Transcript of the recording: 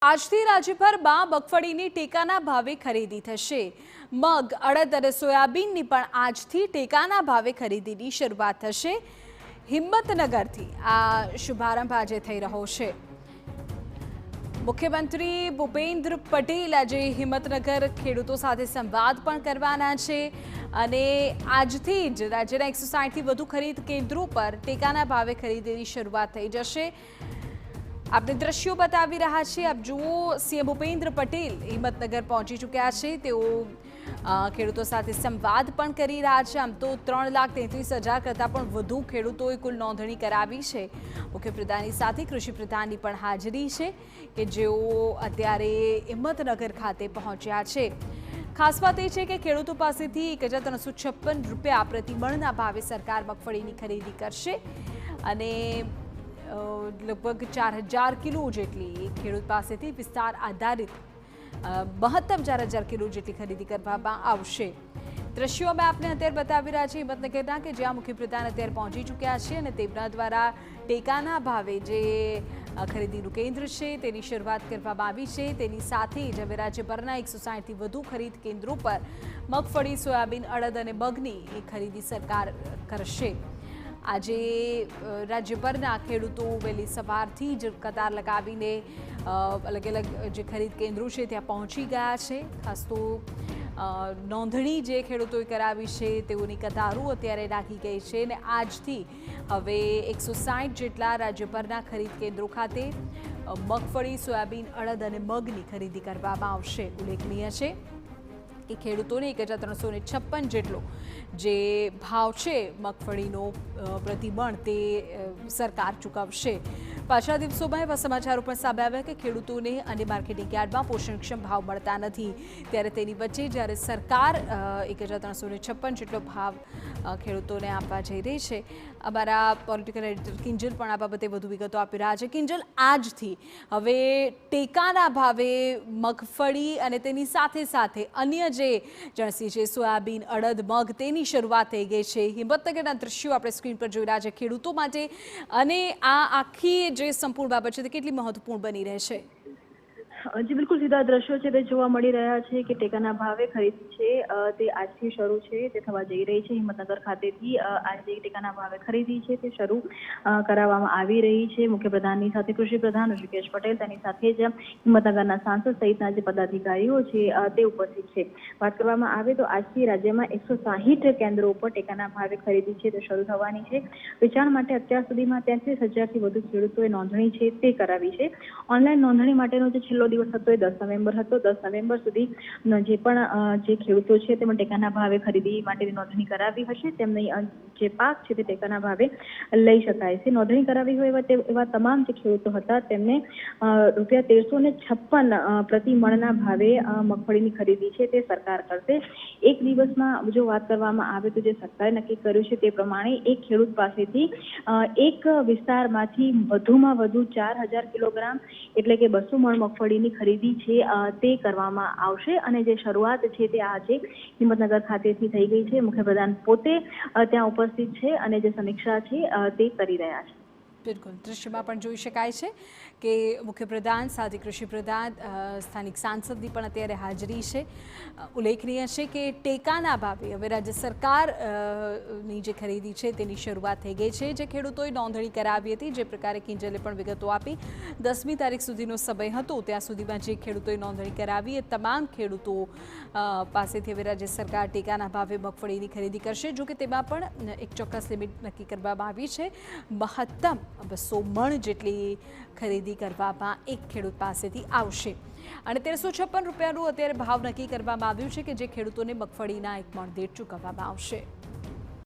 આજથી રાજ્યભરમાં મગફળીની ટેકાના ભાવે ખરીદી થશે। મગ, અડદ અને સોયાબીનની પણ આજથી ટેકાના ભાવે ખરીદીની શરૂઆત થશે। હિંમતનગરથી આ શુભારંભ આજે થઈ રહ્યો છે। મુખ્યમંત્રી ભૂપેન્દ્ર પટેલ આજે હિંમતનગર ખેડૂતો સાથે સંવાદ પણ કરવાના છે અને આજથી જ રાજ્યના 160થી વધુ ખરીદ કેન્દ્રો પર ટેકાના ભાવે ખરીદીની શરૂઆત થઈ જશે। આપણે દ્રશ્યો બતાવી રહ્યા છીએ। આપ જુઓ, સીએમ ભૂપેન્દ્ર પટેલ હિંમતનગર પહોંચી ચૂક્યા છે। તેઓ ખેડૂતો સાથે સંવાદ પણ કરી રહ્યા છે। આમ તો 3,33,000 કરતાં પણ વધુ ખેડૂતોએ કુલ નોંધણી કરાવી છે। મુખ્યપ્રધાનની સાથે કૃષિપ્રધાનની પણ હાજરી છે કે જેઓ અત્યારે હિંમતનગર ખાતે પહોંચ્યા છે। ખાસ વાત એ છે કે ખેડૂતો પાસેથી 1,356 રૂપિયા પ્રતિમણના ભાવે સરકાર મગફળીની ખરીદી કરશે અને લગભગ 4,000 કિલો જેટલી ખેડૂત પાસેથી વિસ્તાર આધારિત મહત્તમ 4,000 કિલો જેટલી ખરીદી કરવામાં આવશે। દ્રશ્યો અમે આપને અત્યારે બતાવી રહ્યા છીએ હિંમતનગરના કે જ્યાં મુખ્યપ્રધાન અત્યારે પહોંચી ચૂક્યા છે અને તેમના દ્વારા ટેકાના ભાવે જે ખરીદીનું કેન્દ્ર છે તેની શરૂઆત કરવામાં આવી છે। તેની સાથે જ હવે રાજ્યભરના 160થી વધુ ખરીદ કેન્દ્રો પર મગફળી, સોયાબીન, અડદ અને મગની ખરીદી સરકાર કરશે। આજે રાજ્યભરના ખેડૂતો વહેલી સવારથી જ કતાર લગાવીને અલગ અલગ જે ખરીદ કેન્દ્રો છે ત્યાં પહોંચી ગયા છે। ખાસ તો નોંધણી જે ખેડૂતોએ કરાવી છે તેઓની કતારો અત્યારે લાગી ગઈ છે અને આજથી હવે 160 જેટલા રાજ્યભરના ખરીદ કેન્દ્રો ખાતે મગફળી, સોયાબીન, અડદ અને મગની ખરીદી કરવામાં આવશે। ઉલ્લેખનીય છે કે ખેડૂતોને 1,356 જેટલો જે ભાવ છે મગફળીનો પ્રતિમણ તે સરકાર ચૂકવશે। પાછલા દિવસોમાં એવા સમાચારો પણ સામે આવ્યા કે ખેડૂતોને અને માર્કેટિંગ યાર્ડમાં પોષણક્ષમ ભાવ મળતા નથી, ત્યારે તેની વચ્ચે જ્યારે સરકાર 1,356 જેટલો ભાવ ખેડૂતોને આપવા જઈ રહી છે। અમારા પોલિટિકલ એડિટર કિંજલ પણ આ બાબતે વધુ વિગતો આપી રહ્યા છે। કિંજલ, આજથી હવે ટેકાના ભાવે મગફળી અને તેની સાથે સાથે અન્ય જે જણસી છે સોયાબીન, અડદ, મગ તેની શરૂઆત થઈ ગઈ છે। હિંમતનગરના દ્રશ્યો આપણે સ્ક્રીન પર જોઈ રહ્યા છે ખેડૂતો માટે, અને આ આખી જે સંપૂર્ણ બાબત છે તે કેટલી મહત્વપૂર્ણ બની રહેશે? જી બિલકુલ, સીધા દ્રશ્યો છે તે જોવા મળી રહ્યા છે કે ટેકાના ભાવે ખરીદી છે તે આજથી શરૂ છે, તે થવા જઈ રહી છે। હિંમતનગર ખાતેથી આજે ટેકાના ભાવે ખરીદી છે તે શરૂ કરાવવામાં આવી રહી છે। મુખ્યપ્રધાનની સાથે કૃષિપ્રધાન ઋષિકેશ પટેલ, તેની સાથે જ હિંમતનગરના સાંસદ સહિતના જે પદાધિકારીઓ છે તે ઉપસ્થિત છે। વાત કરવામાં આવે તો આજથી રાજ્યમાં 160 કેન્દ્રો ઉપર ટેકાના ભાવે ખરીદી છે તે શરૂ થવાની છે। વેચાણ માટે અત્યાર સુધીમાં 33,000થી વધુ ખેડૂતોએ નોંધણી છે તે કરાવી છે। ઓનલાઈન નોંધણી માટેનો જે છેલ્લો દિવસ હતો એ 10 નવેમ્બર હતો। 10 નવેમ્બર સુધી જે પણ જે ખેડૂતો છે તેમાં ટેકાના ભાવે ખરીદી માટેની નોંધણી કરાવી હશે તેમની જે પાક છે તે ટેકાના ભાવે લઈ શકાય છે। નોંધણી કરાવી હોય એવા તમામ જે ખેડૂતો હતા તેમને રૂપિયા 1,356 પ્રતિ મણના ભાવે મગફળીની ખરીદી છે તે સરકાર કરશે। એક દિવસમાં જો વાત કરવામાં આવે તો જે સરકારે નક્કી કર્યું છે તે પ્રમાણે એક ખેડૂત પાસેથી એક વિસ્તારમાંથી વધુમાં વધુ 4,000 કિલોગ્રામ એટલે કે 200 મણ મગફળીની ખરીદી છે તે કરવામાં આવશે અને જે શરૂઆત છે તે આજે હિંમતનગર ખાતેથી થઈ ગઈ છે। મુખ્યપ્રધાન પોતે ત્યાં ઉપસ્થિત છે અને જે સમીક્ષા છે તે કરી રહ્યા છે। બિલકુલ, દૃશ્યમાં પણ જોઈ શકાય છે કે મુખ્યપ્રધાન સાથે કૃષિપ્રધાન, સ્થાનિક સાંસદની પણ અત્યારે હાજરી છે। ઉલ્લેખનીય છે કે ટેકાના ભાવે હવે રાજ્ય સરકારની જે ખરીદી છે તેની શરૂઆત થઈ ગઈ છે। જે ખેડૂતોએ નોંધણી કરાવી હતી, જે પ્રકારે કિંજલે પણ વિગતો આપી, 10મી તારીખ સુધીનો સમય હતો, ત્યાં સુધીમાં જે ખેડૂતોએ નોંધણી કરાવી એ તમામ ખેડૂતો પાસેથી હવે રાજ્ય સરકાર ટેકાના ભાવે મગફળીની ખરીદી કરશે। જો કે તેમાં પણ એક ચોક્કસ લિમિટ નક્કી કરવામાં આવી છે। મહત્તમ 200 મણ જેટલી ખરીદી કરવામાં એક ખેડૂત પાસેથી આવશે અને 1,356 રૂપિયાનું અત્યારે ભાવ નક્કી કરવામાં આવ્યું છે કે જે ખેડૂતોને મગફળીના 1 મણ દીઠ ચૂકવવામાં આવશે।